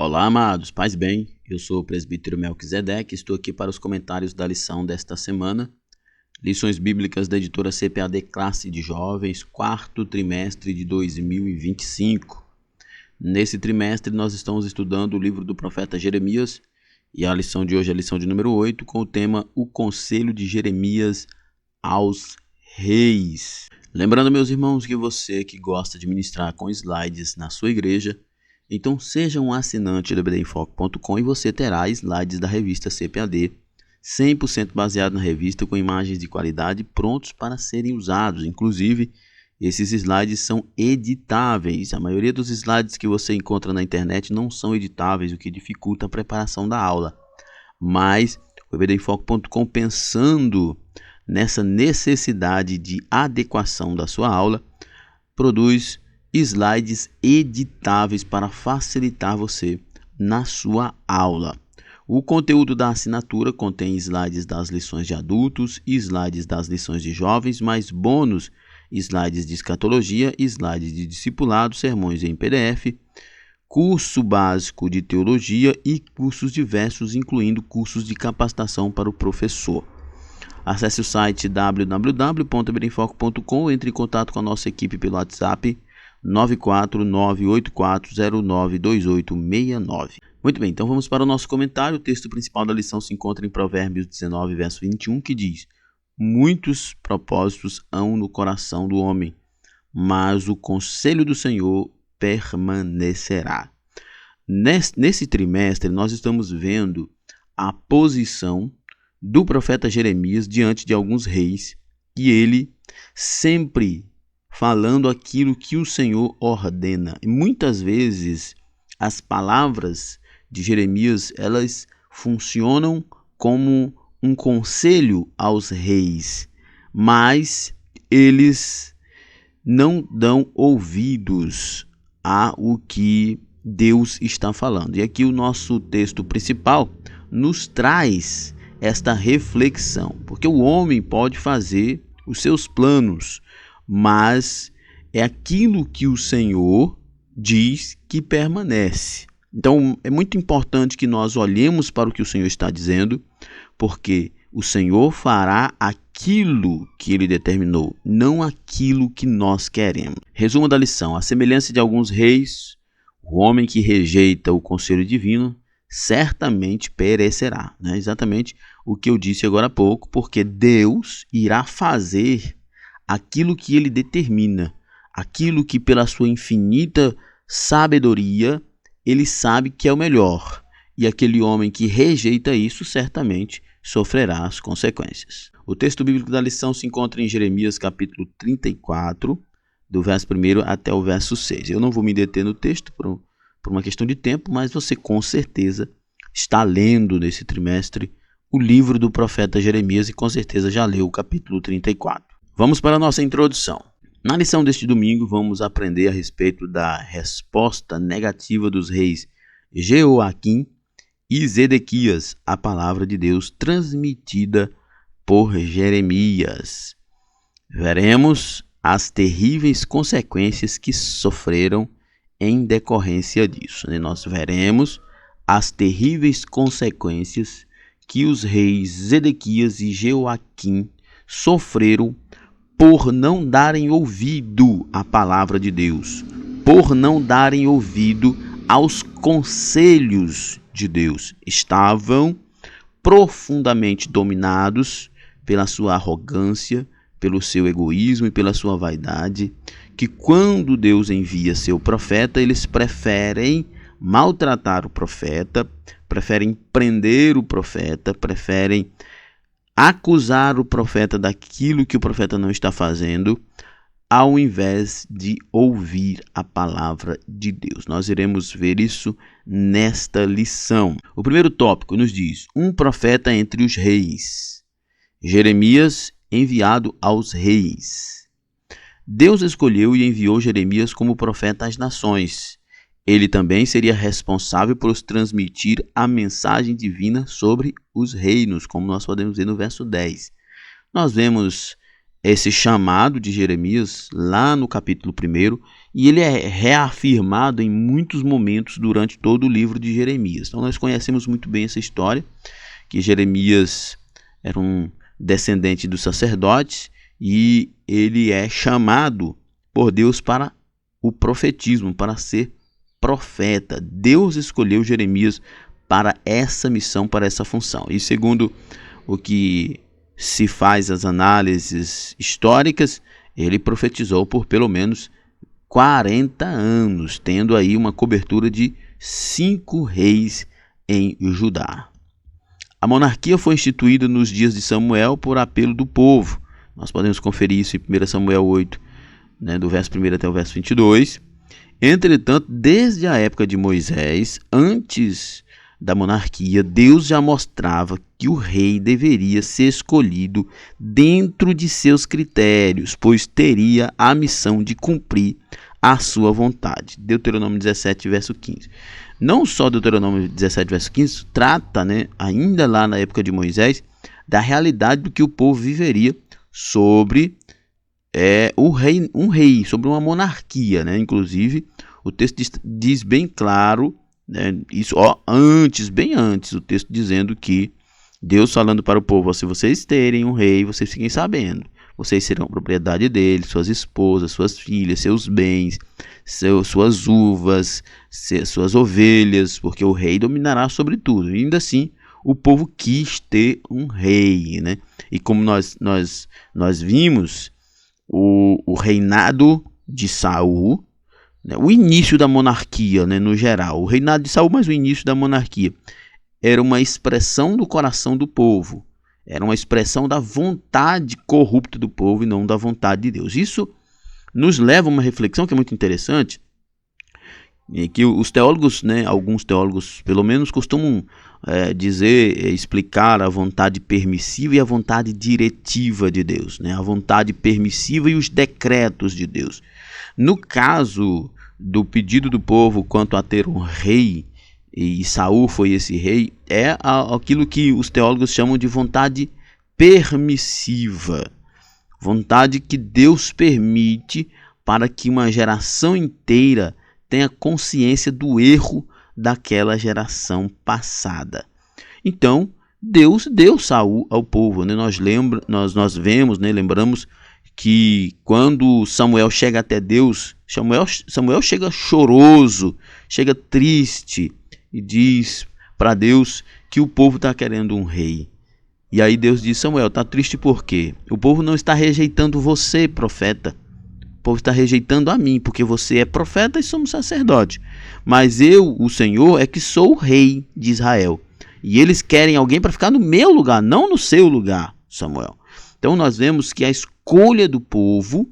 Olá, amados, paz bem, eu sou o presbítero Melquisedeque, estou aqui para os comentários da lição desta semana, lições bíblicas da editora CPAD Classe de Jovens, quarto trimestre de 2025. Nesse trimestre nós estamos estudando o livro do profeta Jeremias e a lição de hoje é a lição de número 8 com o tema O Conselho de Jeremias aos Reis. Lembrando, meus irmãos, que você que gosta de ministrar com slides na sua igreja, então seja um assinante do ebdenfoco.com e você terá slides da revista CPAD, 100% baseado na revista, com imagens de qualidade prontos para serem usados. Inclusive, esses slides são editáveis. A maioria dos slides que você encontra na internet não são editáveis, o que dificulta a preparação da aula. Mas o ebdenfoco.com, pensando nessa necessidade de adequação da sua aula, produz slides editáveis para facilitar você na sua aula. O conteúdo da assinatura contém slides das lições de adultos, slides das lições de jovens, mais bônus, slides de escatologia, slides de discipulado, sermões em PDF, curso básico de teologia e cursos diversos, incluindo cursos de capacitação para o professor. Acesse o site www.ebdenfoco.com, entre em contato com a nossa equipe pelo WhatsApp 94984092869. Muito bem, então vamos para o nosso comentário. O texto principal da lição se encontra em Provérbios 19, verso 21, que diz: muitos propósitos hão no coração do homem, mas o conselho do Senhor permanecerá. Nesse trimestre, nós estamos vendo a posição do profeta Jeremias diante de alguns reis, e ele sempre falando aquilo que o Senhor ordena. E muitas vezes as palavras de Jeremias, elas funcionam como um conselho aos reis, mas eles não dão ouvidos a o que Deus está falando. E aqui o nosso texto principal nos traz esta reflexão, porque o homem pode fazer os seus planos, mas é aquilo que o Senhor diz que permanece. Então, é muito importante que nós olhemos para o que o Senhor está dizendo, porque o Senhor fará aquilo que Ele determinou, não aquilo que nós queremos. Resumo da lição: à semelhança de alguns reis, o homem que rejeita o conselho divino certamente perecerá. Exatamente o que eu disse agora há pouco, porque Deus irá fazer aquilo que Ele determina, aquilo que pela sua infinita sabedoria Ele sabe que é o melhor, e aquele homem que rejeita isso certamente sofrerá as consequências. O texto bíblico da lição se encontra em Jeremias capítulo 34, do verso 1 até o verso 6. Eu não vou me deter no texto por uma questão de tempo, mas você com certeza está lendo nesse trimestre o livro do profeta Jeremias e com certeza já leu o capítulo 34. Vamos para a nossa introdução. Na lição deste domingo, vamos aprender a respeito da resposta negativa dos reis Jeoaquim e Zedequias à palavra de Deus transmitida por Jeremias. Veremos as terríveis consequências que sofreram em decorrência disso. Nós veremos as terríveis consequências que os reis Zedequias e Jeoaquim sofreram por não darem ouvido à palavra de Deus, por não darem ouvido aos conselhos de Deus. Estavam profundamente dominados pela sua arrogância, pelo seu egoísmo e pela sua vaidade, que quando Deus envia seu profeta, eles preferem maltratar o profeta, preferem prender o profeta, preferem acusar o profeta daquilo que o profeta não está fazendo, ao invés de ouvir a palavra de Deus. Nós iremos ver isso nesta lição. O primeiro tópico nos diz: um profeta entre os reis. Jeremias enviado aos reis. Deus escolheu e enviou Jeremias como profeta às nações. Ele também seria responsável por transmitir a mensagem divina sobre os reinos, como nós podemos ver no verso 10. Nós vemos esse chamado de Jeremias lá no capítulo 1, e ele é reafirmado em muitos momentos durante todo o livro de Jeremias. Então nós conhecemos muito bem essa história, que Jeremias era um descendente dos sacerdotes e ele é chamado por Deus para o profetismo, para ser profeta. Deus escolheu Jeremias para essa missão, para essa função. E segundo o que se faz as análises históricas, ele profetizou por pelo menos 40 anos, tendo aí uma cobertura de 5 reis em Judá. A monarquia foi instituída nos dias de Samuel por apelo do povo. Nós podemos conferir isso em 1 Samuel 8, do verso 1 até o verso 22. Entretanto, desde a época de Moisés, antes da monarquia, Deus já mostrava que o rei deveria ser escolhido dentro de seus critérios, pois teria a missão de cumprir a sua vontade. Deuteronômio 17, verso 15. Não só Deuteronômio 17, verso 15, trata, ainda lá na época de Moisés, da realidade do que o povo viveria sobre um rei, sobre uma monarquia. Inclusive, o texto diz bem claro, isso bem antes, o texto dizendo que Deus falando para o povo: se vocês terem um rei, vocês fiquem sabendo, vocês serão propriedade dele, suas esposas, suas filhas, seus bens, suas uvas, suas ovelhas, porque o rei dominará sobre tudo. E ainda assim, o povo quis ter um rei, E como nós vimos, o reinado de Saul, o início da monarquia, no geral, o reinado de Saul, mas o início da monarquia, era uma expressão do coração do povo, era uma expressão da vontade corrupta do povo e não da vontade de Deus. Isso nos leva a uma reflexão que é muito interessante, que os teólogos, alguns teólogos pelo menos, costumam explicar a vontade permissiva e a vontade diretiva de Deus, a vontade permissiva e os decretos de Deus. No caso do pedido do povo quanto a ter um rei, e Saul foi esse rei, é aquilo que os teólogos chamam de vontade permissiva, vontade que Deus permite para que uma geração inteira tenha consciência do erro daquela geração passada. Então, Deus deu Saul ao povo. Nós lembramos que quando Samuel chega até Deus, Samuel chega choroso, chega triste e diz para Deus que o povo está querendo um rei. E aí Deus diz: Samuel, está triste por quê? O povo não está rejeitando você, profeta. O povo está rejeitando a mim, porque você é profeta e somos sacerdote. Mas eu, o Senhor, é que sou o rei de Israel. E eles querem alguém para ficar no meu lugar, não no seu lugar, Samuel. Então nós vemos que a escolha do povo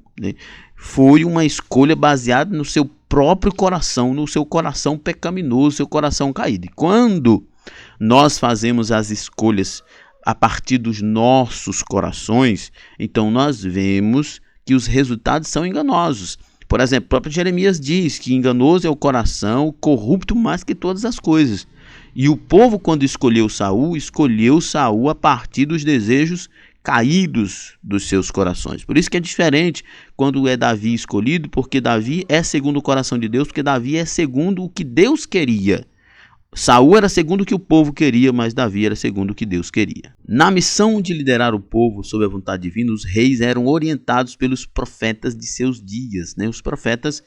foi uma escolha baseada no seu próprio coração, no seu coração pecaminoso, seu coração caído. E quando nós fazemos as escolhas a partir dos nossos corações, então nós vemos que os resultados são enganosos. Por exemplo, o próprio Jeremias diz que enganoso é o coração, corrupto mais que todas as coisas. E o povo, quando escolheu Saul a partir dos desejos caídos dos seus corações. Por isso que é diferente quando é Davi escolhido, porque Davi é segundo o coração de Deus, porque Davi é segundo o que Deus queria. Saul era segundo o que o povo queria, mas Davi era segundo o que Deus queria. Na missão de liderar o povo sob a vontade divina, os reis eram orientados pelos profetas de seus dias. Os profetas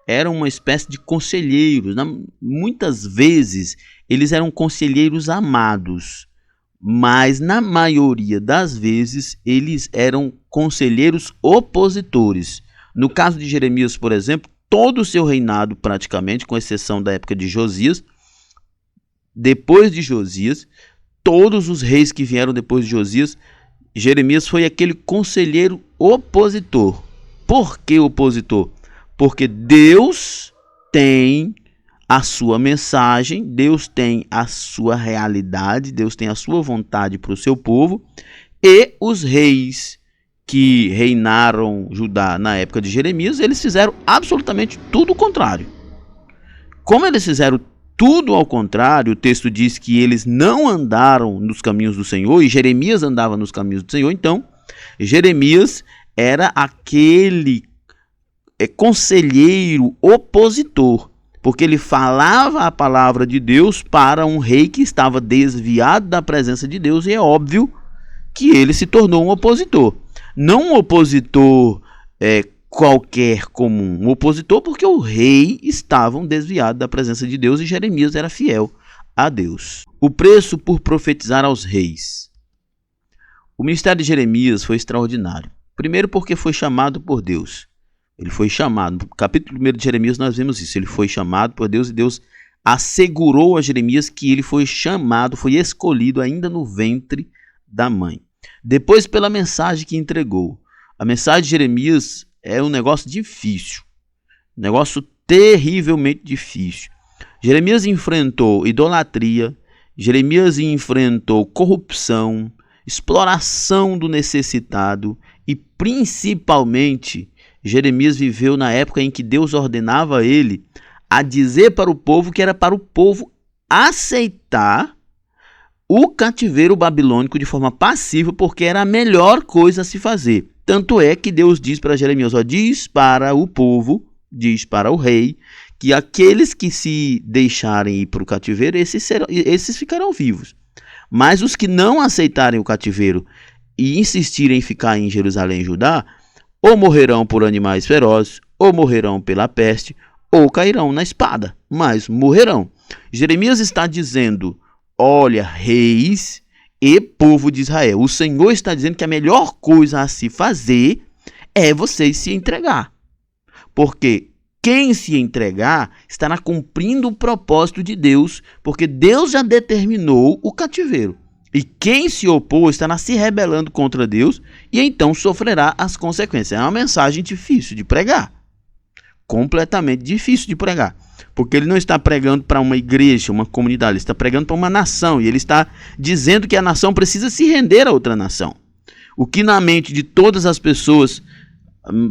eram uma espécie de conselheiros. Muitas vezes eles eram conselheiros amados, mas na maioria das vezes eles eram conselheiros opositores. No caso de Jeremias, por exemplo, todo o seu reinado praticamente, com exceção da época de Josias, depois de Josias, todos os reis que vieram depois de Josias, Jeremias foi aquele conselheiro opositor. Por que opositor? Porque Deus tem a sua mensagem, Deus tem a sua realidade, Deus tem a sua vontade para o seu povo, e os reis que reinaram Judá na época de Jeremias, eles fizeram absolutamente tudo o contrário. Como eles fizeram tudo ao contrário, o texto diz que eles não andaram nos caminhos do Senhor, e Jeremias andava nos caminhos do Senhor. Então, Jeremias era aquele conselheiro opositor, porque ele falava a palavra de Deus para um rei que estava desviado da presença de Deus, e é óbvio que ele se tornou um opositor. Não um opositor qualquer comum, um opositor porque o rei estava desviado da presença de Deus e Jeremias era fiel a Deus. O preço por profetizar aos reis. O ministério de Jeremias foi extraordinário. Primeiro porque foi chamado por Deus. Ele foi chamado. No capítulo 1 de Jeremias nós vemos isso. Ele foi chamado por Deus e Deus assegurou a Jeremias que ele foi chamado, foi escolhido ainda no ventre da mãe. Depois pela mensagem que entregou. A mensagem de Jeremias é um negócio difícil. Um negócio terrivelmente difícil. Jeremias enfrentou idolatria. Jeremias enfrentou corrupção, exploração do necessitado e principalmente Jeremias viveu na época em que Deus ordenava ele a dizer para o povo que era para o povo aceitar o cativeiro babilônico de forma passiva, porque era a melhor coisa a se fazer. Tanto é que Deus diz para Jeremias, diz para o povo, diz para o rei, que aqueles que se deixarem ir para o cativeiro, esses ficarão vivos. Mas os que não aceitarem o cativeiro e insistirem em ficar em Jerusalém e Judá, ou morrerão por animais ferozes, ou morrerão pela peste, ou cairão na espada, mas morrerão. Jeremias está dizendo, olha, reis e povo de Israel, o Senhor está dizendo que a melhor coisa a se fazer é vocês se entregar. Porque quem se entregar estará cumprindo o propósito de Deus, porque Deus já determinou o cativeiro. E quem se opor estará se rebelando contra Deus e então sofrerá as consequências. É uma mensagem difícil de pregar. Completamente difícil de pregar. Porque ele não está pregando para uma igreja, uma comunidade. Ele está pregando para uma nação. E ele está dizendo que a nação precisa se render a outra nação. O que na mente de todas as pessoas,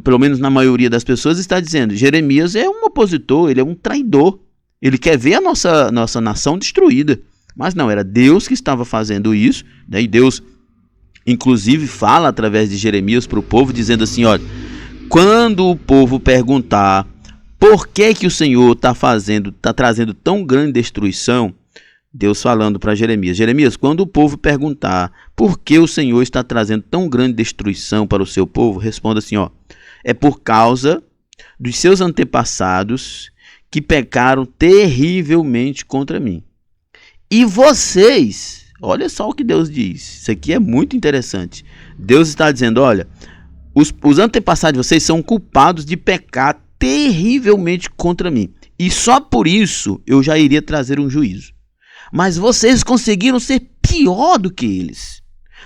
pelo menos na maioria das pessoas, está dizendo: Jeremias é um opositor, ele é um traidor. Ele quer ver a nossa nação destruída. Mas não, era Deus que estava fazendo isso, né? E Deus, inclusive, fala através de Jeremias para o povo, dizendo assim, olha, quando o povo perguntar por que o Senhor está trazendo tão grande destruição, Deus falando para Jeremias, Jeremias, quando o povo perguntar por que o Senhor está trazendo tão grande destruição para o seu povo, responda assim, é por causa dos seus antepassados que pecaram terrivelmente contra mim. E vocês, olha só o que Deus diz, isso aqui é muito interessante. Deus está dizendo, olha, os antepassados de vocês são culpados de pecar terrivelmente contra mim. E só por isso eu já iria trazer um juízo. Mas vocês conseguiram ser pior do que eles.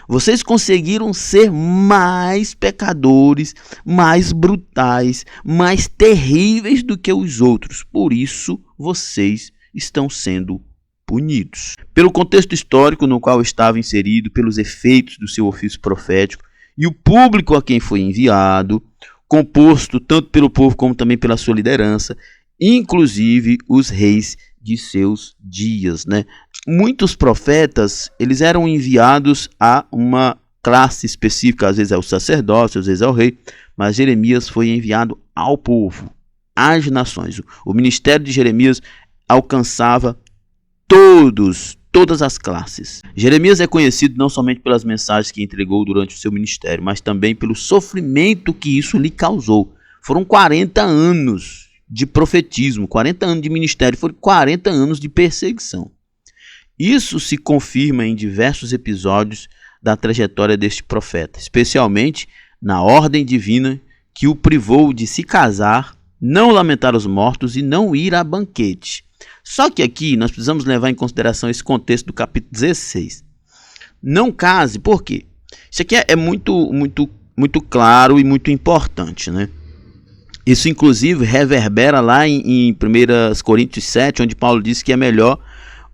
Vocês conseguiram ser mais pecadores, mais brutais, mais terríveis do que os outros. Por isso vocês estão sendo punidos. Pelo contexto histórico no qual estava inserido, pelos efeitos do seu ofício profético e o público a quem foi enviado, composto tanto pelo povo como também pela sua liderança, inclusive os reis de seus dias, né? Muitos profetas, eles eram enviados a uma classe específica, às vezes é o sacerdócio, às vezes é o rei, mas Jeremias foi enviado ao povo, às nações. O ministério de Jeremias alcançava todas as classes. Jeremias é conhecido não somente pelas mensagens que entregou durante o seu ministério, mas também pelo sofrimento que isso lhe causou. Foram 40 anos de profetismo, 40 anos de ministério, foram 40 anos de perseguição. Isso se confirma em diversos episódios da trajetória deste profeta, especialmente na ordem divina que o privou de se casar, não lamentar os mortos e não ir a banquete. Só que aqui nós precisamos levar em consideração esse contexto do capítulo 16. Não case, por quê? Isso aqui é muito claro e muito importante, né? Isso inclusive reverbera lá em 1 Coríntios 7, onde Paulo diz que é melhor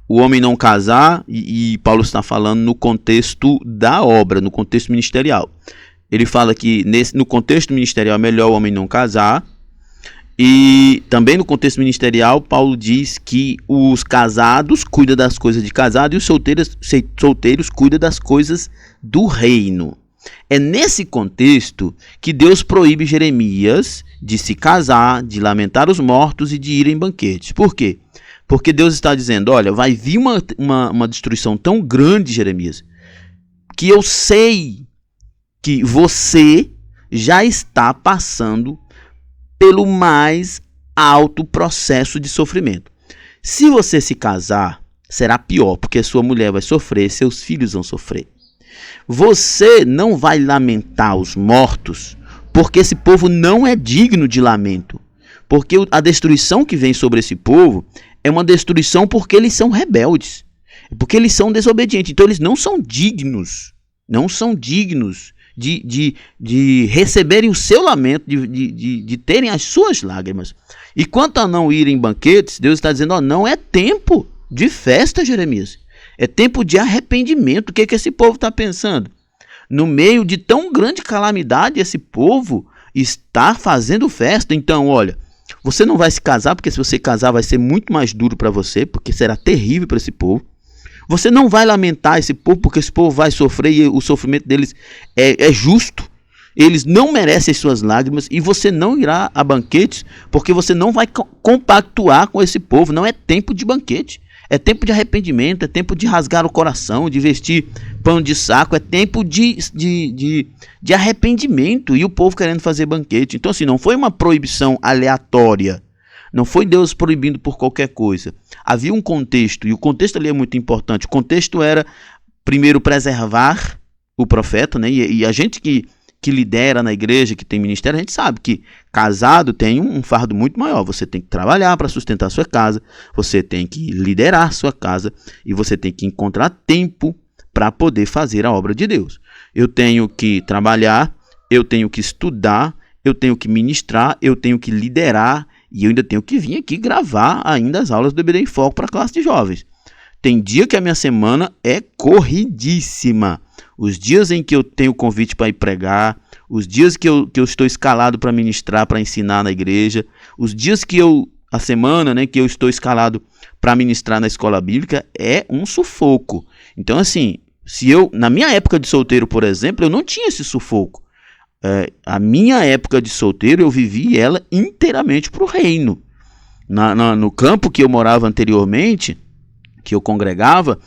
o homem não casar, e Paulo está falando no contexto da obra, no contexto ministerial. Ele fala que no contexto ministerial é melhor o homem não casar. E também no contexto ministerial, Paulo diz que os casados cuidam das coisas de casado e os solteiros cuidam das coisas do reino. É nesse contexto que Deus proíbe Jeremias de se casar, de lamentar os mortos e de ir em banquetes. Por quê? Porque Deus está dizendo, olha, vai vir uma destruição tão grande, Jeremias, que eu sei que você já está passando pelo mais alto processo de sofrimento. Se você se casar, será pior, porque sua mulher vai sofrer, seus filhos vão sofrer. Você não vai lamentar os mortos, porque esse povo não é digno de lamento. Porque a destruição que vem sobre esse povo é uma destruição porque eles são rebeldes, porque eles são desobedientes. Então eles não são dignos, de receberem o seu lamento, de terem as suas lágrimas. E quanto a não ir em banquetes, Deus está dizendo, não é tempo de festa, Jeremias. É tempo de arrependimento. O que esse povo está pensando? No meio de tão grande calamidade, esse povo está fazendo festa. Então, olha, você não vai se casar, porque se você casar vai ser muito mais duro para você, porque será terrível para esse povo. Você não vai lamentar esse povo, porque esse povo vai sofrer e o sofrimento deles é justo. Eles não merecem as suas lágrimas e você não irá a banquetes, porque você não vai compactuar com esse povo. Não é tempo de banquete. É tempo de arrependimento, é tempo de rasgar o coração, de vestir pano de saco, é tempo de arrependimento e o povo querendo fazer banquete. Então, assim, não foi uma proibição aleatória, não foi Deus proibindo por qualquer coisa. Havia um contexto, e o contexto ali é muito importante. O contexto era, primeiro, preservar o profeta, né? E a gente que lidera na igreja, que tem ministério, a gente sabe que casado tem um fardo muito maior. Você tem que trabalhar para sustentar a sua casa, você tem que liderar a sua casa e você tem que encontrar tempo para poder fazer a obra de Deus. Eu tenho que trabalhar, eu tenho que estudar, eu tenho que ministrar, eu tenho que liderar e eu ainda tenho que vir aqui gravar ainda as aulas do EBD em Foco para a classe de jovens. Tem dia que a minha semana é corridíssima. Os dias em que eu tenho convite para ir pregar, os dias que eu estou escalado para ministrar, para ensinar na igreja, os dias que a semana, né, que eu estou escalado para ministrar na escola bíblica, é um sufoco. Então, assim, na minha época de solteiro, por exemplo, eu não tinha esse sufoco. A minha época de solteiro, eu vivi ela inteiramente para o reino. No campo que eu morava anteriormente, que eu congregava,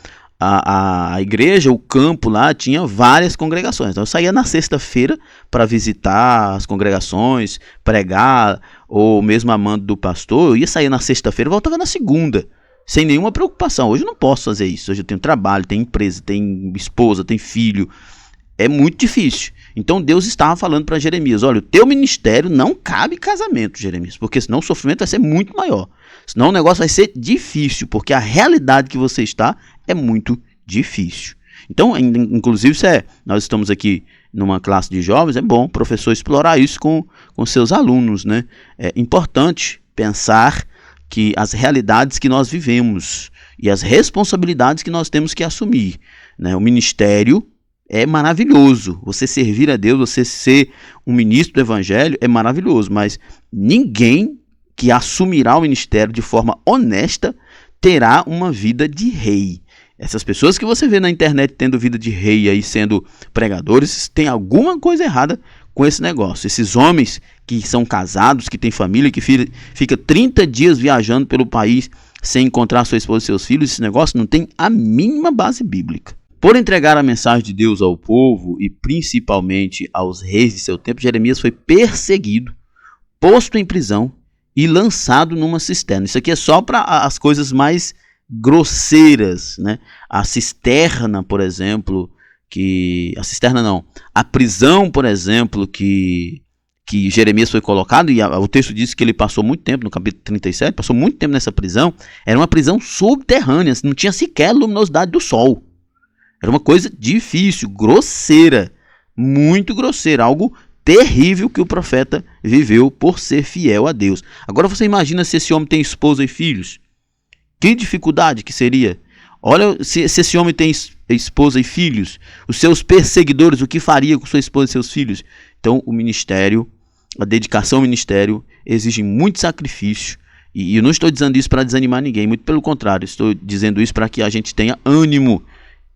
a igreja, o campo lá, tinha várias congregações. Então eu saía na sexta-feira para visitar as congregações, pregar, ou mesmo a mando do pastor. Eu ia sair na sexta-feira e voltava na segunda, sem nenhuma preocupação. Hoje eu não posso fazer isso. Hoje eu tenho trabalho, tenho empresa, tenho esposa, tenho filho. É muito difícil. Então Deus estava falando para Jeremias, olha, o teu ministério não cabe casamento, Jeremias, porque senão o sofrimento vai ser muito maior. Senão o negócio vai ser difícil, porque a realidade que você está é muito difícil. Então, inclusive, nós estamos aqui numa classe de jovens, é bom o professor explorar isso com seus alunos, né? É importante pensar que as realidades que nós vivemos e as responsabilidades que nós temos que assumir, né? O ministério é maravilhoso, você servir a Deus, você ser um ministro do evangelho é maravilhoso, mas ninguém que assumirá o ministério de forma honesta terá uma vida de rei. Essas pessoas que você vê na internet tendo vida de rei aí, sendo pregadores, tem alguma coisa errada com esse negócio. Esses homens que são casados, que têm família, que fica 30 dias viajando pelo país sem encontrar sua esposa e seus filhos, esse negócio não tem a mínima base bíblica. Por entregar a mensagem de Deus ao povo e principalmente aos reis de seu tempo, Jeremias foi perseguido, posto em prisão e lançado numa cisterna. Isso aqui é só para as coisas mais grosseiras, né? A cisterna, por exemplo, a prisão, por exemplo, que Jeremias foi colocado, e o texto diz que ele passou muito tempo, no capítulo 37, passou muito tempo nessa prisão. Era uma prisão subterrânea, não tinha sequer luminosidade do sol. Era uma coisa difícil, grosseira, muito grosseira, algo terrível que o profeta viveu por ser fiel a Deus. Agora você imagina se esse homem tem esposa e filhos. Que dificuldade que seria. Olha, se esse homem tem esposa e filhos, os seus perseguidores, o que faria com sua esposa e seus filhos? Então o ministério, a dedicação ao ministério exige muito sacrifício. E eu não estou dizendo isso para desanimar ninguém, muito pelo contrário, estou dizendo isso para que a gente tenha ânimo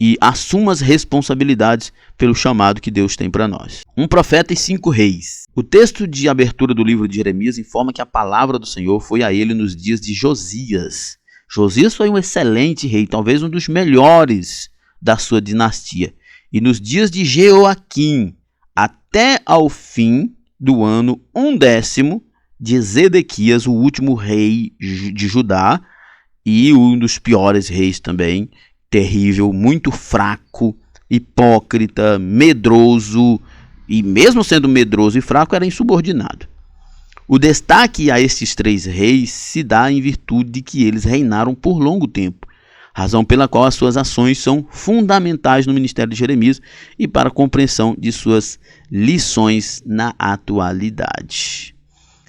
e assuma as responsabilidades pelo chamado que Deus tem para nós. Um profeta e 5 reis. O texto de abertura do livro de Jeremias informa que a palavra do Senhor foi a ele nos dias de Josias. Josias foi um excelente rei, talvez um dos melhores da sua dinastia. E nos dias de Jeoaquim, até ao fim do ano 10º de Zedequias, o último rei de Judá, e um dos piores reis também, terrível, muito fraco, hipócrita, medroso, e mesmo sendo medroso e fraco, era insubordinado. O destaque a estes 3 reis se dá em virtude de que eles reinaram por longo tempo, razão pela qual as suas ações são fundamentais no ministério de Jeremias e para a compreensão de suas lições na atualidade.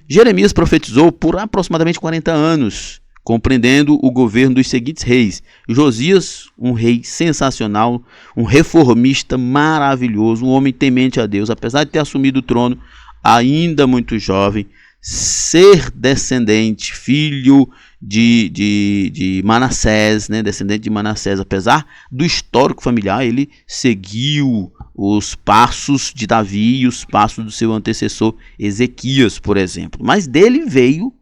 Jeremias profetizou por aproximadamente 40 anos, compreendendo o governo dos seguintes reis: Josias, um rei sensacional, um reformista maravilhoso, um homem temente a Deus, apesar de ter assumido o trono ainda muito jovem, ser descendente, filho de Manassés, né, descendente de Manassés, apesar do histórico familiar, ele seguiu os passos de Davi e os passos do seu antecessor Ezequias, por exemplo. Mas dele veio,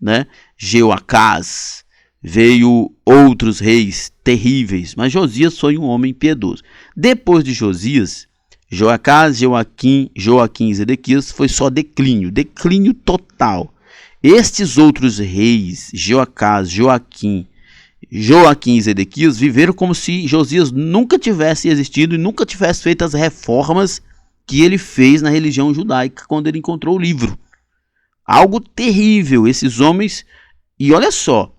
né, Jeoacás, veio outros reis terríveis, mas Josias foi um homem piedoso. Depois de Josias, Joacás, Joaquim e Zedequias, foi só declínio total. Estes outros reis, Joacás, Joaquim e Zedequias, viveram como se Josias nunca tivesse existido e nunca tivesse feito as reformas que ele fez na religião judaica quando ele encontrou o livro. Algo terrível, esses homens. E olha só,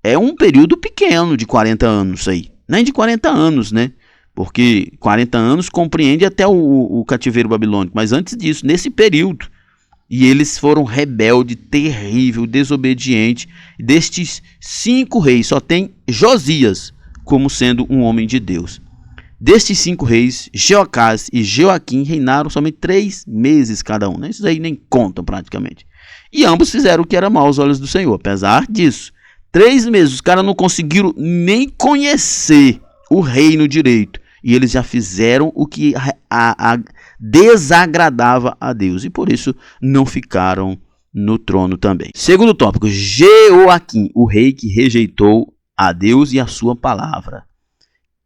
é um período pequeno de 40 anos aí, nem de 40 anos, né? Porque 40 anos compreende até o cativeiro babilônico, mas antes disso, nesse período, e eles foram rebelde, terrível, desobediente. Destes 5 reis, só tem Josias como sendo um homem de Deus. Destes 5 reis, Jeoacás e Joaquim reinaram somente 3 meses cada um, né? Esses aí nem contam praticamente. E ambos fizeram o que era mal aos olhos do Senhor. Apesar disso, 3 meses, os caras não conseguiram nem conhecer o reino direito. E eles já fizeram o que desagradava a Deus. E por isso não ficaram no trono também. Segundo tópico, Jeoaquim, o rei que rejeitou a Deus e a sua palavra.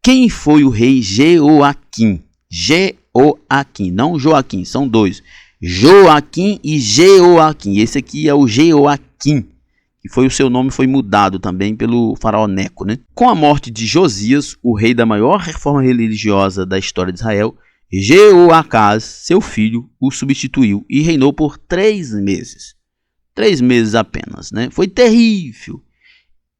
Quem foi o rei Jeoaquim? Jeoaquim, não Joaquim, são 2. Joaquim e Jeoaquim. Esse aqui é o Jeoaquim, que foi o seu nome foi mudado também pelo faraó Neco, né? Com a morte de Josias, o rei da maior reforma religiosa da história de Israel, Jeoacás, seu filho, o substituiu e reinou por 3 meses. 3 meses apenas, né? Foi terrível.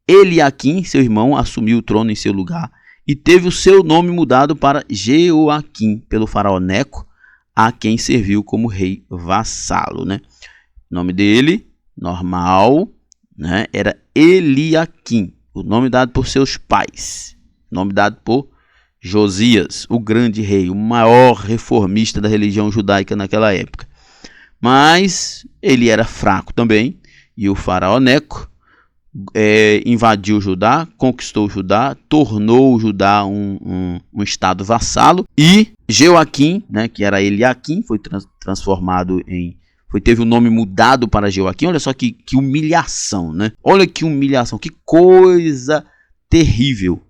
Eliaquim, seu irmão, assumiu o trono em seu lugar e teve o seu nome mudado para Jeoaquim pelo faraó Neco, a quem serviu como rei vassalo, né? O nome dele, normal, né, era Eliaquim, o nome dado por seus pais, nome dado por Josias, o grande rei, o maior reformista da religião judaica naquela época. Mas ele era fraco também, e o faraó Neco invadiu Judá, conquistou Judá, tornou Judá um estado vassalo, e Jeoaquim, né, que era Eliaquim, foi transformado em... teve o nome mudado para Jeoaquim. Olha só que humilhação, né? Olha que humilhação, que coisa terrível.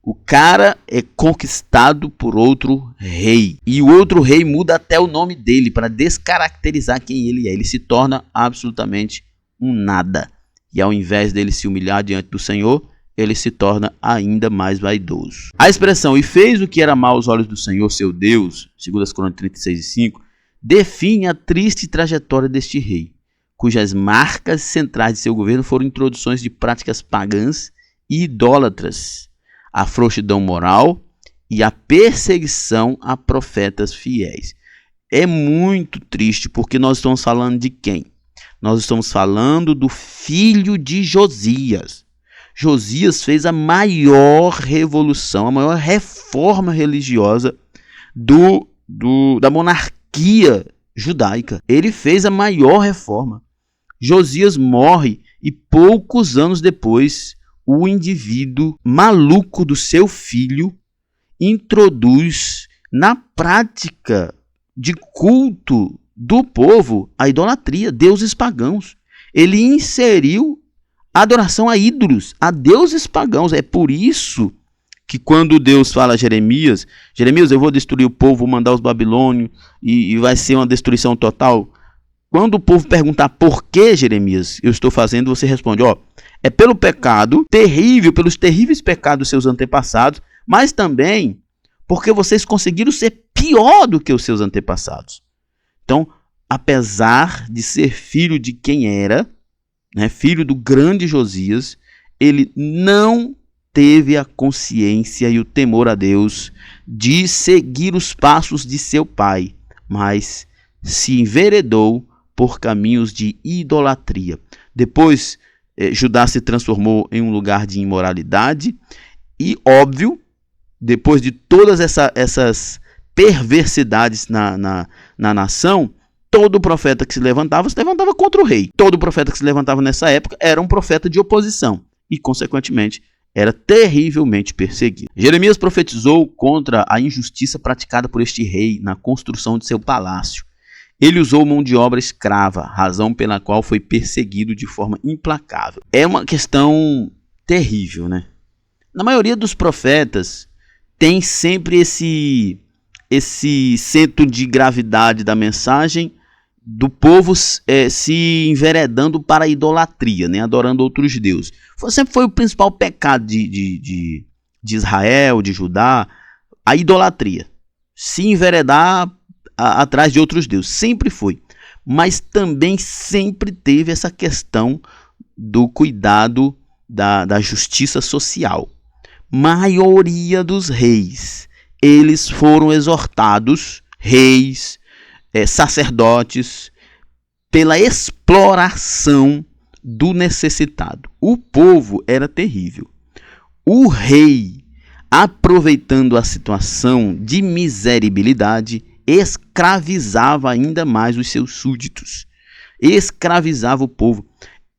O cara é conquistado por outro rei. E o outro rei muda até o nome dele para descaracterizar quem ele é. Ele se torna absolutamente um nada. E ao invés dele se humilhar diante do Senhor, ele se torna ainda mais vaidoso. A expressão "e fez o que era mal aos olhos do Senhor, seu Deus", 2 Crônicas 36:5, define a triste trajetória deste rei, cujas marcas centrais de seu governo foram introduções de práticas pagãs e idólatras, a frouxidão moral e a perseguição a profetas fiéis. É muito triste porque nós estamos falando de quem? Nós estamos falando do filho de Josias. Josias fez a maior revolução, a maior reforma religiosa da monarquia judaica. Ele fez a maior reforma. Josias morre e poucos anos depois, o indivíduo maluco do seu filho introduz na prática de culto do povo a idolatria, deuses pagãos. Ele inseriu a adoração a ídolos, a deuses pagãos. É por isso que quando Deus fala a Jeremias, eu vou destruir o povo, vou mandar os babilônios e vai ser uma destruição total. Quando o povo perguntar por que, Jeremias, eu estou fazendo, você responde, é pelo pecado terrível, pelos terríveis pecados dos seus antepassados, mas também porque vocês conseguiram ser pior do que os seus antepassados. Então, apesar de ser filho de quem era, filho do grande Josias, ele não teve a consciência e o temor a Deus de seguir os passos de seu pai, mas se enveredou por caminhos de idolatria. Depois, Judá se transformou em um lugar de imoralidade e, óbvio, depois de todas essas perversidades na nação, todo profeta que se levantava contra o rei. Todo profeta que se levantava nessa época era um profeta de oposição e, consequentemente, era terrivelmente perseguido. Jeremias profetizou contra a injustiça praticada por este rei na construção de seu palácio. Ele usou mão de obra escrava, razão pela qual foi perseguido de forma implacável. É uma questão terrível, né? Na maioria dos profetas, tem sempre esse centro de gravidade da mensagem do povo se enveredando para a idolatria, adorando outros deuses. Sempre foi o principal pecado de Israel, de Judá, a idolatria. Se enveredar atrás de outros deuses, sempre foi. Mas também sempre teve essa questão do cuidado da justiça social. Maioria dos reis, eles foram exortados, reis, sacerdotes, pela exploração do necessitado. O povo era terrível. O rei, aproveitando a situação de miseribilidade, escravizava ainda mais os seus súditos. Escravizava o povo.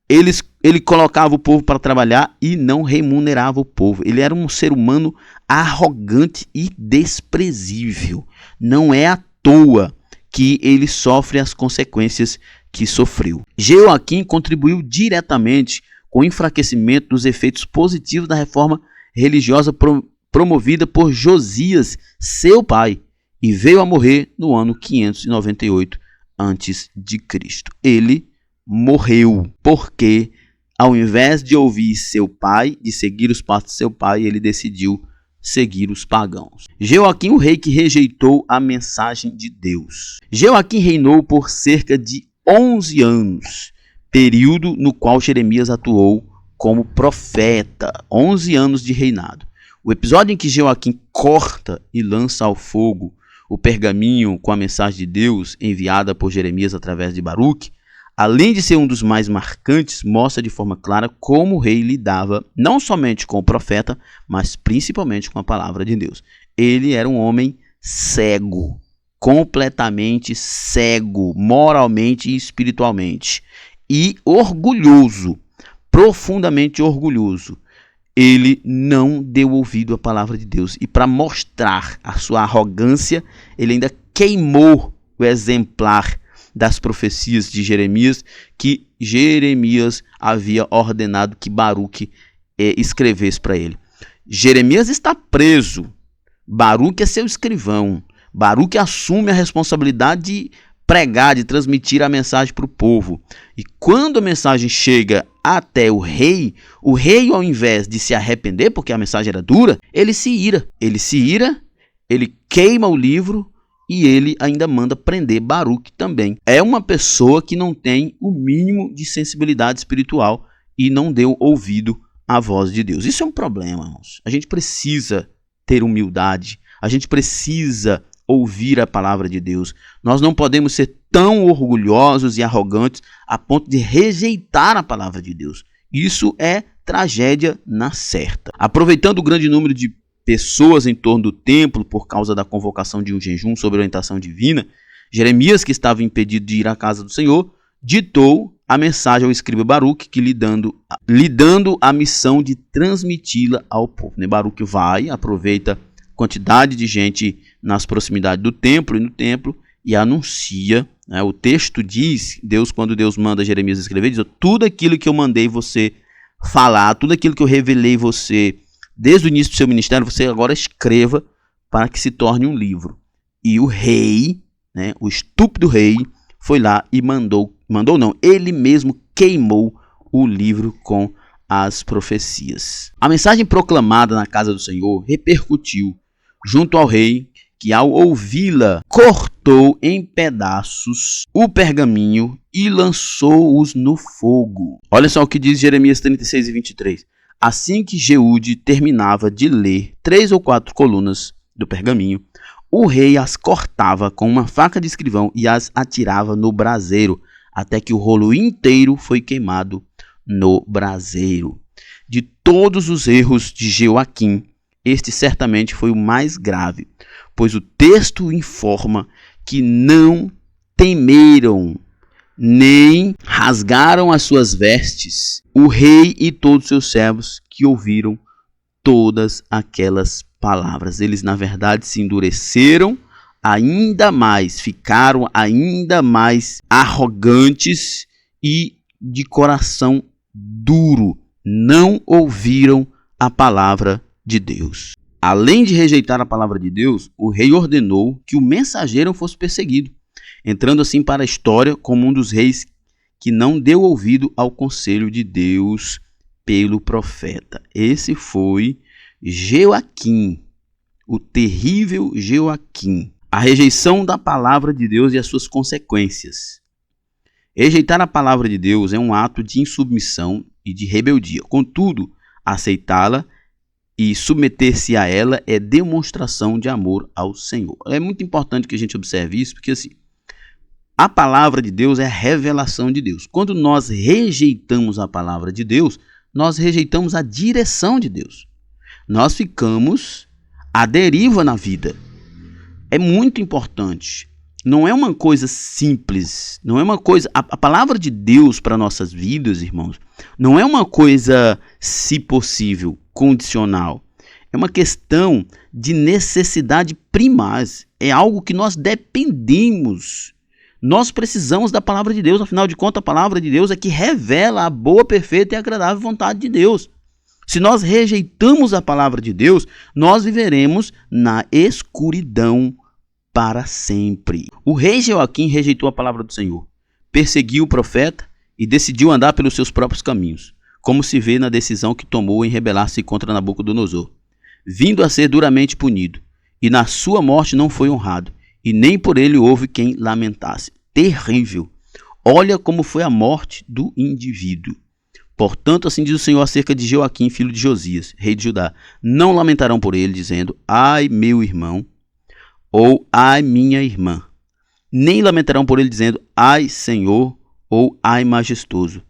Ele colocava o povo para trabalhar e não remunerava o povo. Ele era um ser humano arrogante e desprezível. Não é à toa que ele sofre as consequências que sofreu. Jeoaquim contribuiu diretamente com o enfraquecimento dos efeitos positivos da reforma religiosa promovida por Josias, seu pai, e veio a morrer no ano 598 a.C. Ele morreu porque, ao invés de ouvir seu pai, de seguir os passos de seu pai, ele decidiu seguir os pagãos. Jeoaquim, o rei que rejeitou a mensagem de Deus. Jeoaquim reinou por cerca de 11 anos, período no qual Jeremias atuou como profeta. 11 anos de reinado. O episódio em que Jeoaquim corta e lança ao fogo o pergaminho com a mensagem de Deus enviada por Jeremias através de Baruque, além de ser um dos mais marcantes, mostra de forma clara como o rei lidava não somente com o profeta, mas principalmente com a palavra de Deus. Ele era um homem cego, completamente cego, moralmente e espiritualmente, e orgulhoso, profundamente orgulhoso. Ele não deu ouvido à palavra de Deus. E para mostrar a sua arrogância, ele ainda queimou o exemplar das profecias de Jeremias, que Jeremias havia ordenado que Baruque escrevesse para ele. Jeremias está preso. Baruque é seu escrivão. Baruque assume a responsabilidade de pregar, de transmitir a mensagem para o povo. E quando a mensagem chega até o rei, ao invés de se arrepender, porque a mensagem era dura, ele se ira. Ele queima o livro e ele ainda manda prender Baruque também. É uma pessoa que não tem o mínimo de sensibilidade espiritual e não deu ouvido à voz de Deus. Isso é um problema, irmãos. A gente precisa ter humildade, a gente precisa ouvir a palavra de Deus. Nós não podemos ser tão orgulhosos e arrogantes a ponto de rejeitar a palavra de Deus. Isso é tragédia na certa. Aproveitando o grande número de pessoas em torno do templo por causa da convocação de um jejum sob orientação divina, Jeremias, que estava impedido de ir à casa do Senhor, ditou a mensagem ao escriba Baruque, que lhe dando a missão de transmiti-la ao povo. Baruque vai, aproveita quantidade de gente nas proximidades do templo e no templo, e anuncia, né? O texto diz, quando Deus manda Jeremias escrever, diz: tudo aquilo que eu mandei você falar, tudo aquilo que eu revelei você desde o início do seu ministério, você agora escreva para que se torne um livro. E o rei, né, o estúpido rei, foi lá e ele mesmo queimou o livro com as profecias. A mensagem proclamada na casa do Senhor repercutiu junto ao rei, que ao ouvi-la, cortou em pedaços o pergaminho e lançou-os no fogo. Olha só o que diz Jeremias 36 e 23. Assim que Jeude terminava de ler 3 ou 4 colunas do pergaminho, o rei as cortava com uma faca de escrivão e as atirava no braseiro, até que o rolo inteiro foi queimado no braseiro. De todos os erros de Jeoaquim, este certamente foi o mais grave, pois o texto informa que não temeram, nem rasgaram as suas vestes, o rei e todos os seus servos que ouviram todas aquelas palavras. Eles, na verdade, se endureceram ainda mais, ficaram ainda mais arrogantes e de coração duro. Não ouviram a palavra de Deus. Além de rejeitar a palavra de Deus, o rei ordenou que o mensageiro fosse perseguido, entrando assim para a história como um dos reis que não deu ouvido ao conselho de Deus pelo profeta. Esse foi Jeoaquim, o terrível Jeoaquim. A rejeição da palavra de Deus e as suas consequências. Rejeitar a palavra de Deus é um ato de insubmissão e de rebeldia. Contudo, aceitá-la e submeter-se a ela é demonstração de amor ao Senhor. É muito importante que a gente observe isso, porque assim, a palavra de Deus é a revelação de Deus. Quando nós rejeitamos a palavra de Deus, nós rejeitamos a direção de Deus. Nós ficamos à deriva na vida. É muito importante. Não é uma coisa simples, não é uma coisa... A palavra de Deus para nossas vidas, irmãos, não é uma coisa, se possível, condicional. É uma questão de necessidade primária. É algo que nós dependemos. Nós precisamos da palavra de Deus. Afinal de contas, a palavra de Deus é que revela a boa, perfeita e agradável vontade de Deus. Se nós rejeitamos a palavra de Deus, nós viveremos na escuridão para sempre. O rei Jeoaquim rejeitou a palavra do Senhor, perseguiu o profeta e decidiu andar pelos seus próprios caminhos, como se vê na decisão que tomou em rebelar-se contra Nabucodonosor, vindo a ser duramente punido, e na sua morte não foi honrado, e nem por ele houve quem lamentasse. Terrível! Olha como foi a morte do indivíduo. Portanto, assim diz o Senhor acerca de Jeoaquim, filho de Josias, rei de Judá: não lamentarão por ele, dizendo: ai, meu irmão, ou ai, minha irmã. Nem lamentarão por ele, dizendo: ai, Senhor, ou ai, majestoso.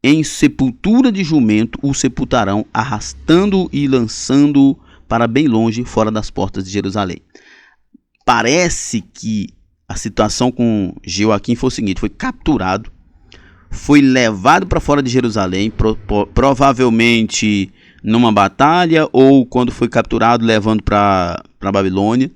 Em sepultura de jumento o sepultarão, arrastando-o e lançando-o para bem longe, fora das portas de Jerusalém. Parece que a situação com Jeoaquim foi o seguinte: foi capturado, foi levado para fora de Jerusalém, provavelmente numa batalha, ou quando foi capturado, levando para Babilônia.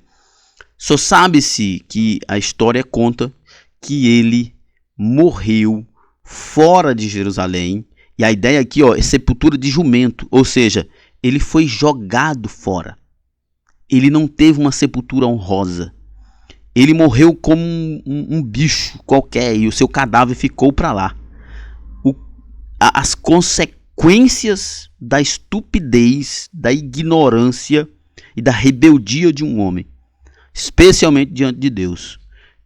Só sabe-se que a história conta que ele morreu fora de Jerusalém. E a ideia aqui, é sepultura de jumento, ou seja, ele foi jogado fora. Ele não teve uma sepultura honrosa. Ele morreu como um bicho qualquer e o seu cadáver ficou para lá. As consequências da estupidez, da ignorância e da rebeldia de um homem, especialmente diante de Deus.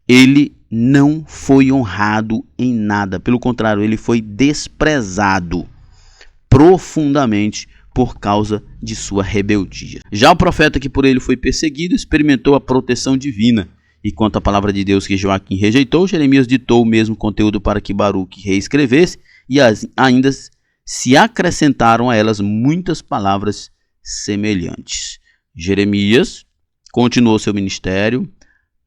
Ele não foi honrado em nada. Pelo contrário, ele foi desprezado profundamente por causa de sua rebeldia. Já o profeta que por ele foi perseguido experimentou a proteção divina. E quanto à palavra de Deus que Jeoaquim rejeitou, Jeremias ditou o mesmo conteúdo para que Baruque reescrevesse, e ainda se acrescentaram a elas muitas palavras semelhantes. Jeremias continuou seu ministério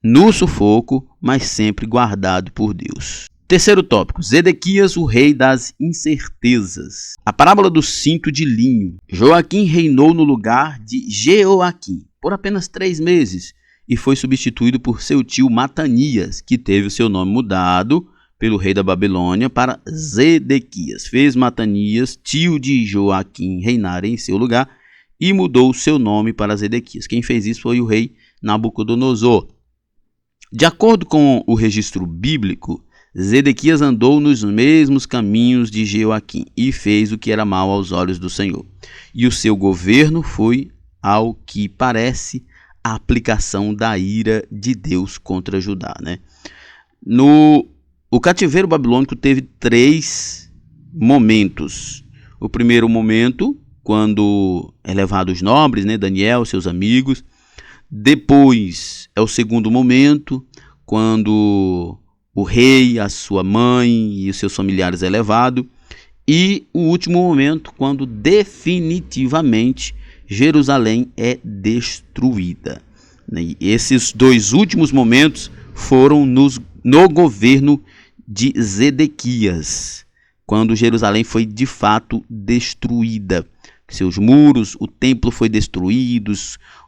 no sufoco, mas sempre guardado por Deus. Terceiro tópico, Zedequias, o rei das incertezas. A parábola do cinto de linho. Joaquim reinou no lugar de Jeoaquim por apenas 3 meses e foi substituído por seu tio Matanias, que teve o seu nome mudado pelo rei da Babilônia para Zedequias. Fez Matanias, tio de Joaquim, reinar em seu lugar e mudou seu nome para Zedequias. Quem fez isso foi o rei Nabucodonosor. De acordo com o registro bíblico, Zedequias andou nos mesmos caminhos de Jeoaquim e fez o que era mal aos olhos do Senhor. E o seu governo foi, ao que parece, a aplicação da ira de Deus contra Judá, né? O cativeiro babilônico teve 3 momentos. O primeiro momento, quando é levado os nobres, né? Daniel, seus amigos. Depois é o segundo momento, quando o rei, a sua mãe e os seus familiares é levado. E o último momento, quando definitivamente Jerusalém é destruída. E esses 2 últimos momentos foram no governo de Zedequias, quando Jerusalém foi de fato destruída. Seus muros, o templo foi destruído,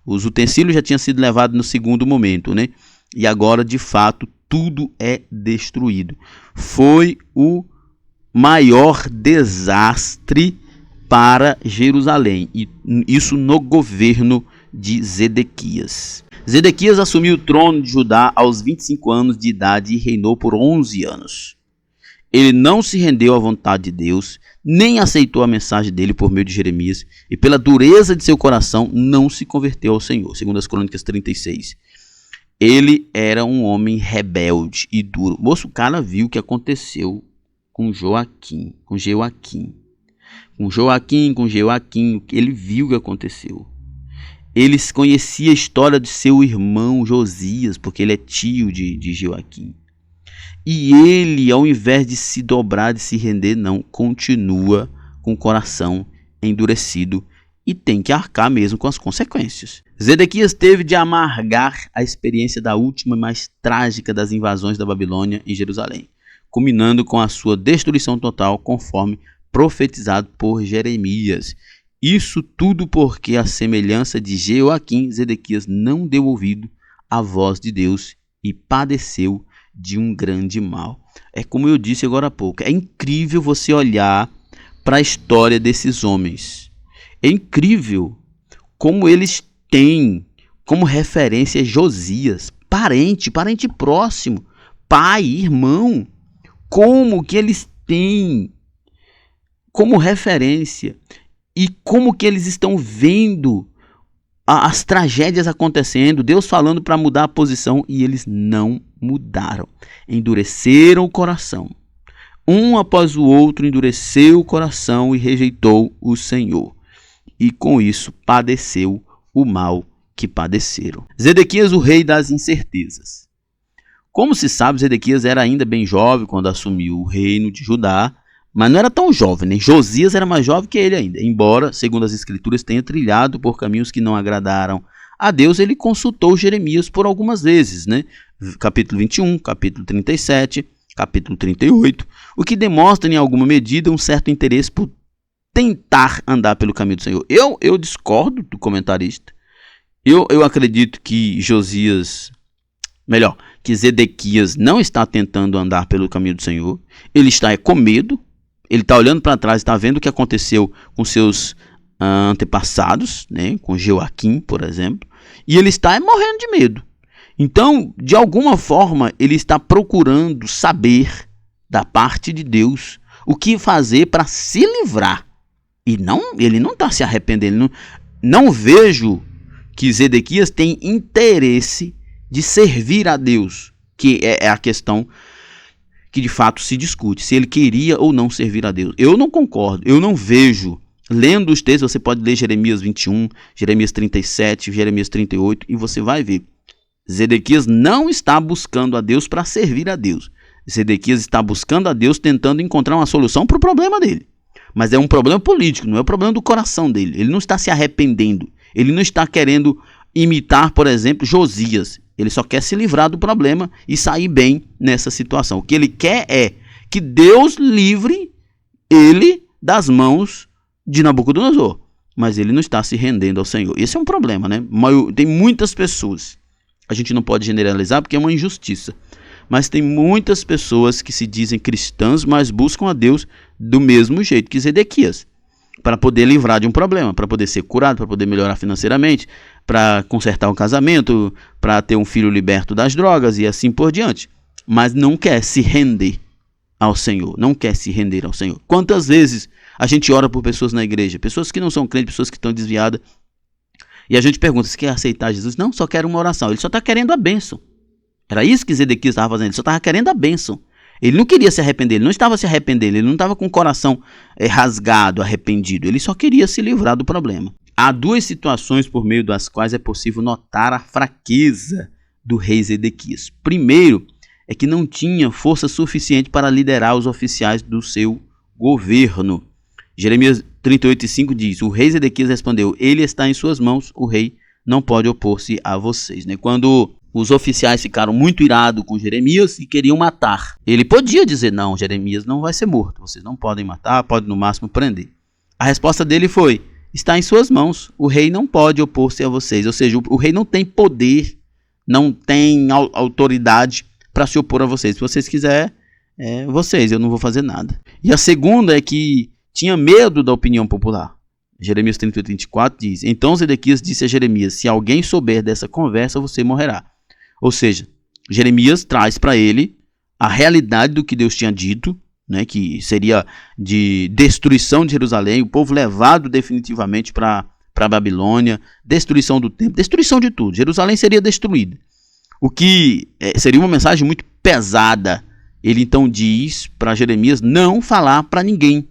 os utensílios já tinham sido levados no segundo momento, né? E agora, de fato, tudo é destruído. Foi o maior desastre para Jerusalém, e isso no governo de Zedequias. Zedequias assumiu o trono de Judá aos 25 anos de idade e reinou por 11 anos. Ele não se rendeu à vontade de Deus, nem aceitou a mensagem dele por meio de Jeremias, e pela dureza de seu coração não se converteu ao Senhor. Segundo as Crônicas 36. Ele era um homem rebelde e duro. Moço, o cara viu o que aconteceu com Joaquim, com Jeoaquim. Ele viu o que aconteceu. Ele conhecia a história de seu irmão Josias, porque ele é tio de Jeoaquim. E ele, ao invés de se dobrar, de se render, não, continua com o coração endurecido e tem que arcar mesmo com as consequências. Zedequias teve de amargar a experiência da última e mais trágica das invasões da Babilônia em Jerusalém, culminando com a sua destruição total, conforme profetizado por Jeremias. Isso tudo porque, à semelhança de Jeoaquim, Zedequias não deu ouvido à voz de Deus e padeceu de um grande mal. É como eu disse agora há pouco, é incrível você olhar para a história desses homens. É incrível como eles têm como referência Josias, parente próximo, pai, irmão. Como que eles têm como referência e como que eles estão vendo as tragédias acontecendo, Deus falando para mudar a posição, e eles não mudaram. Endureceram o coração. Um após o outro endureceu o coração e rejeitou o Senhor. E com isso padeceu o mal que padeceram. Zedequias, o rei das incertezas. Como se sabe, Zedequias era ainda bem jovem quando assumiu o reino de Judá, mas não era tão jovem, né? Josias era mais jovem que ele ainda. Embora, segundo as escrituras, tenha trilhado por caminhos que não agradaram a Deus, ele consultou Jeremias por algumas vezes, né? Capítulo 21, capítulo 37, capítulo 38, o que demonstra em alguma medida um certo interesse por tentar andar pelo caminho do Senhor. Eu discordo do comentarista. Eu acredito que que Zedequias não está tentando andar pelo caminho do Senhor. Ele está com medo. Ele está olhando para trás, está vendo o que aconteceu com seus antepassados, né? Com Jeoaquim, por exemplo. E ele está morrendo de medo. Então, de alguma forma, ele está procurando saber da parte de Deus o que fazer para se livrar. E ele não está se arrependendo. Não vejo que Zedequias tem interesse de servir a Deus, que é a questão que de fato se discute, se ele queria ou não servir a Deus. Eu não concordo, eu não vejo. Lendo os textos, você pode ler Jeremias 21, Jeremias 37, Jeremias 38, e você vai ver. Zedequias não está buscando a Deus para servir a Deus. Zedequias está buscando a Deus, tentando encontrar uma solução para o problema dele. Mas é um problema político, não é o problema do coração dele. Ele não está se arrependendo. Ele não está querendo imitar, por exemplo, Josias. Ele só quer se livrar do problema e sair bem nessa situação. O que ele quer é que Deus livre ele das mãos de Nabucodonosor. Mas ele não está se rendendo ao Senhor. Esse é um problema, né? Tem muitas pessoas. A gente não pode generalizar porque é uma injustiça. Mas tem muitas pessoas que se dizem cristãs, mas buscam a Deus do mesmo jeito que Zedequias, para poder livrar de um problema, para poder ser curado, para poder melhorar financeiramente, para consertar o casamento, para ter um filho liberto das drogas e assim por diante. Mas não quer se render ao Senhor, não quer se render ao Senhor. Quantas vezes a gente ora por pessoas na igreja, pessoas que não são crentes, pessoas que estão desviadas, e a gente pergunta, você quer aceitar Jesus? Não, só quero uma oração. Ele só está querendo a bênção. Era isso que Zedequias estava fazendo, ele só estava querendo a bênção. Ele não queria se arrepender, ele não estava se arrependendo, ele não estava com o coração rasgado, arrependido, ele só queria se livrar do problema. Há duas situações por meio das quais é possível notar a fraqueza do rei Zedequias. Primeiro, é que não tinha força suficiente para liderar os oficiais do seu governo. Jeremias 38:5 diz, o rei Zedequias respondeu, ele está em suas mãos, o rei não pode opor-se a vocês. Quando os oficiais ficaram muito irados com Jeremias e queriam matar, ele podia dizer, não, Jeremias não vai ser morto, vocês não podem matar, pode no máximo prender. A resposta dele foi, está em suas mãos, o rei não pode opor-se a vocês, ou seja, o rei não tem poder, não tem autoridade para se opor a vocês. Se vocês quiserem, eu não vou fazer nada. E a segunda é que tinha medo da opinião popular. Jeremias 38:24 diz, então Zedequias disse a Jeremias, se alguém souber dessa conversa, você morrerá. Ou seja, Jeremias traz para ele a realidade do que Deus tinha dito, que seria de destruição de Jerusalém, o povo levado definitivamente para a Babilônia, destruição do templo, destruição de tudo. Jerusalém seria destruída. O que seria uma mensagem muito pesada. Ele então diz para Jeremias não falar para ninguém,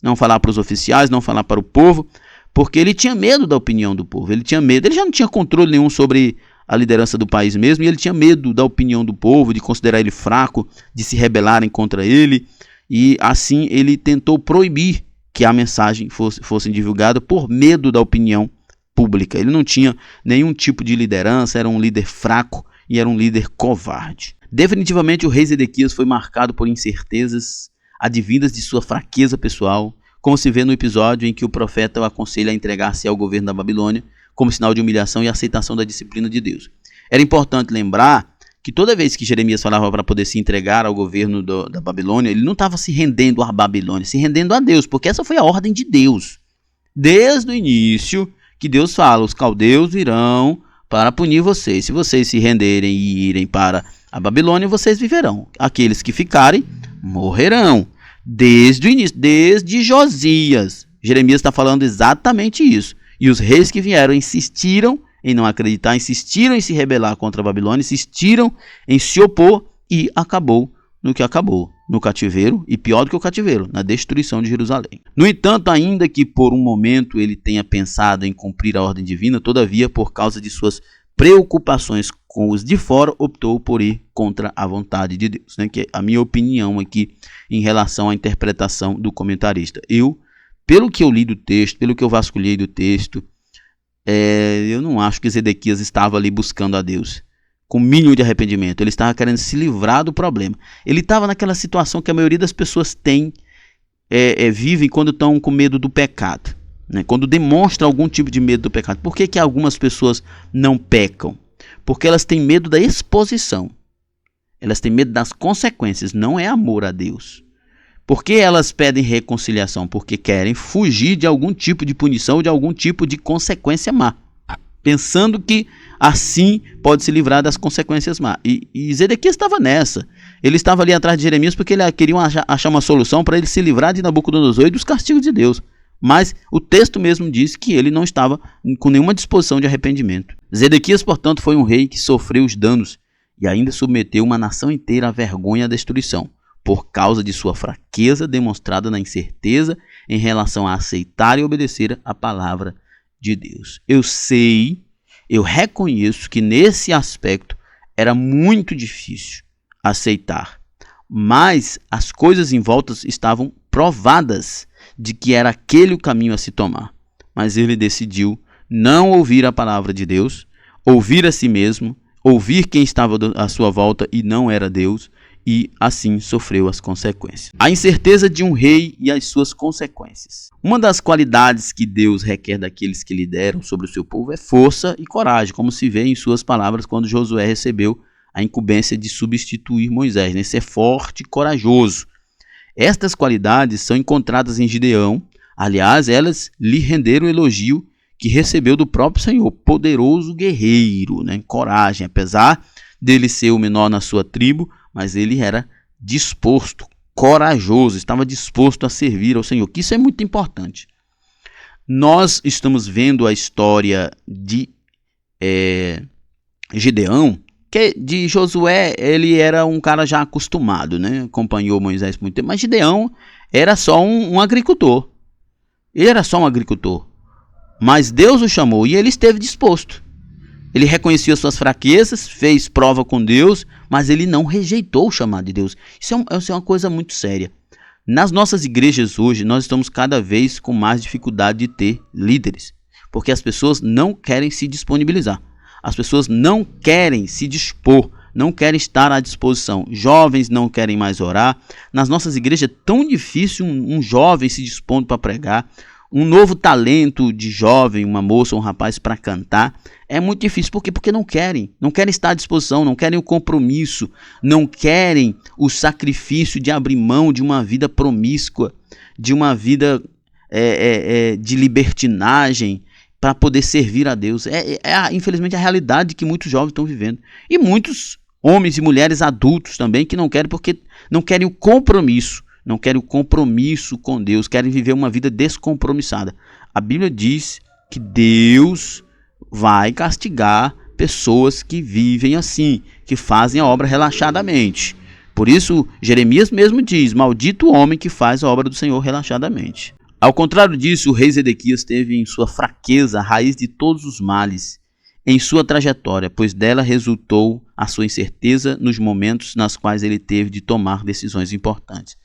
não falar para os oficiais, não falar para o povo, porque ele tinha medo da opinião do povo, ele tinha medo, ele já não tinha controle nenhum sobre a liderança do país mesmo, e ele tinha medo da opinião do povo, de considerar ele fraco, de se rebelarem contra ele, e assim ele tentou proibir que a mensagem fosse divulgada por medo da opinião pública. Ele não tinha nenhum tipo de liderança, era um líder fraco e era um líder covarde. Definitivamente o rei Zedequias foi marcado por incertezas advindas de sua fraqueza pessoal, como se vê no episódio em que o profeta o aconselha a entregar-se ao governo da Babilônia, como sinal de humilhação e aceitação da disciplina de Deus. Era importante lembrar que toda vez que Jeremias falava para poder se entregar ao governo da Babilônia, ele não estava se rendendo à Babilônia, se rendendo a Deus, porque essa foi a ordem de Deus. Desde o início que Deus fala, os caldeus virão para punir vocês. Se vocês se renderem e irem para a Babilônia, vocês viverão. Aqueles que ficarem, morrerão. Desde o início, desde Josias, Jeremias está falando exatamente isso. E os reis que vieram insistiram em não acreditar, insistiram em se rebelar contra a Babilônia, insistiram em se opor e acabou no que acabou, no cativeiro e pior do que o cativeiro, na destruição de Jerusalém. No entanto, ainda que por um momento ele tenha pensado em cumprir a ordem divina, todavia, por causa de suas preocupações com os de fora, optou por ir contra a vontade de Deus. Que é a minha opinião aqui em relação à interpretação do comentarista. Pelo que eu li do texto, pelo que eu vasculhei do texto, eu não acho que Zedequias estava ali buscando a Deus com o mínimo de arrependimento. Ele estava querendo se livrar do problema. Ele estava naquela situação que a maioria das pessoas vivem quando estão com medo do pecado, quando demonstra algum tipo de medo do pecado. Por que algumas pessoas não pecam? Porque elas têm medo da exposição. Elas têm medo das consequências. Não é amor a Deus. Por que elas pedem reconciliação? Porque querem fugir de algum tipo de punição ou de algum tipo de consequência má, pensando que assim pode se livrar das consequências má. E Zedequias estava nessa. Ele estava ali atrás de Jeremias porque ele queria achar uma solução para ele se livrar de Nabucodonosor e dos castigos de Deus. Mas o texto mesmo diz que ele não estava com nenhuma disposição de arrependimento. Zedequias, portanto, foi um rei que sofreu os danos e ainda submeteu uma nação inteira à vergonha e à destruição, por causa de sua fraqueza demonstrada na incerteza em relação a aceitar e obedecer a palavra de Deus. Eu reconheço que nesse aspecto era muito difícil aceitar, mas as coisas em volta estavam provadas de que era aquele o caminho a se tomar. Mas ele decidiu não ouvir a palavra de Deus, ouvir a si mesmo, ouvir quem estava à sua volta e não era Deus, e assim sofreu as consequências. A incerteza de um rei e as suas consequências. Uma das qualidades que Deus requer daqueles que lideram sobre o seu povo é força e coragem, como se vê em suas palavras quando Josué recebeu a incumbência de substituir Moisés, né? Ser forte e corajoso. Estas qualidades são encontradas em Gideão. Aliás, elas lhe renderam o elogio que recebeu do próprio Senhor, poderoso guerreiro, né? Coragem, apesar dele ser o menor na sua tribo, mas ele era disposto, corajoso, estava disposto a servir ao Senhor, que isso é muito importante. Nós estamos vendo a história de Gideão, que de Josué ele era um cara já acostumado, né? Acompanhou Moisés por muito tempo, mas Gideão era só um agricultor. Ele era só um agricultor, mas Deus o chamou e ele esteve disposto. Ele reconhecia suas fraquezas, fez prova com Deus, mas ele não rejeitou o chamado de Deus. Isso é uma coisa muito séria. Nas nossas igrejas hoje, nós estamos cada vez com mais dificuldade de ter líderes, porque as pessoas não querem se disponibilizar. As pessoas não querem se dispor, não querem estar à disposição. Jovens não querem mais orar. Nas nossas igrejas é tão difícil um jovem se dispondo para pregar. Um novo talento de jovem, uma moça ou um rapaz para cantar, é muito difícil. Por quê? Porque não querem estar à disposição, não querem o compromisso, não querem o sacrifício de abrir mão de uma vida promíscua, de uma vida de libertinagem para poder servir a Deus. Infelizmente, a realidade que muitos jovens estão vivendo. E muitos homens e mulheres adultos também que não querem, porque não querem o compromisso. Não querem o compromisso com Deus, querem viver uma vida descompromissada. A Bíblia diz que Deus vai castigar pessoas que vivem assim, que fazem a obra relaxadamente. Por isso, Jeremias mesmo diz: maldito o homem que faz a obra do Senhor relaxadamente. Ao contrário disso, o rei Zedequias teve em sua fraqueza a raiz de todos os males em sua trajetória, pois dela resultou a sua incerteza nos momentos nos quais ele teve de tomar decisões importantes.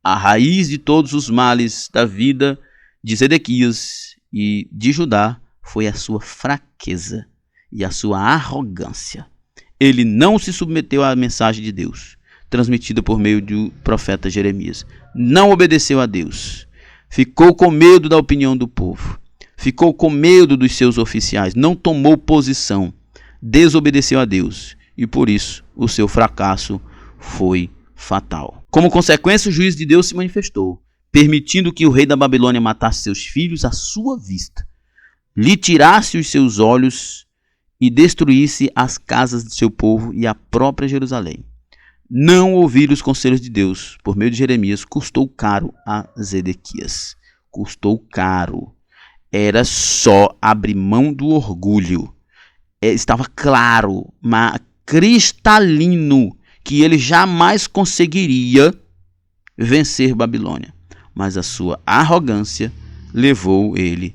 A raiz de todos os males da vida de Zedequias e de Judá foi a sua fraqueza e a sua arrogância. Ele não se submeteu à mensagem de Deus, transmitida por meio do profeta Jeremias. Não obedeceu a Deus. Ficou com medo da opinião do povo. Ficou com medo dos seus oficiais. Não tomou posição. Desobedeceu a Deus. E por isso o seu fracasso foi fatal. Como consequência, o juízo de Deus se manifestou, permitindo que o rei da Babilônia matasse seus filhos à sua vista, lhe tirasse os seus olhos e destruísse as casas de seu povo e a própria Jerusalém. Não ouvir os conselhos de Deus por meio de Jeremias custou caro a Zedequias. Custou caro. Era só abrir mão do orgulho. Estava claro, mas cristalino, que ele jamais conseguiria vencer Babilônia. Mas a sua arrogância levou ele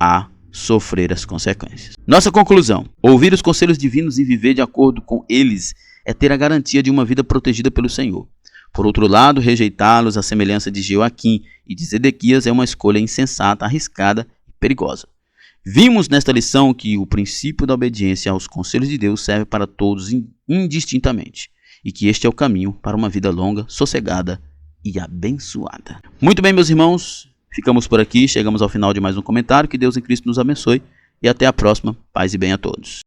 a sofrer as consequências. Nossa conclusão: ouvir os conselhos divinos e viver de acordo com eles é ter a garantia de uma vida protegida pelo Senhor. Por outro lado, rejeitá-los à semelhança de Joaquim e de Zedequias é uma escolha insensata, arriscada e perigosa. Vimos nesta lição que o princípio da obediência aos conselhos de Deus serve para todos indistintamente, e que este é o caminho para uma vida longa, sossegada e abençoada. Muito bem, meus irmãos, ficamos por aqui, chegamos ao final de mais um comentário. Que Deus em Cristo nos abençoe e até a próxima. Paz e bem a todos.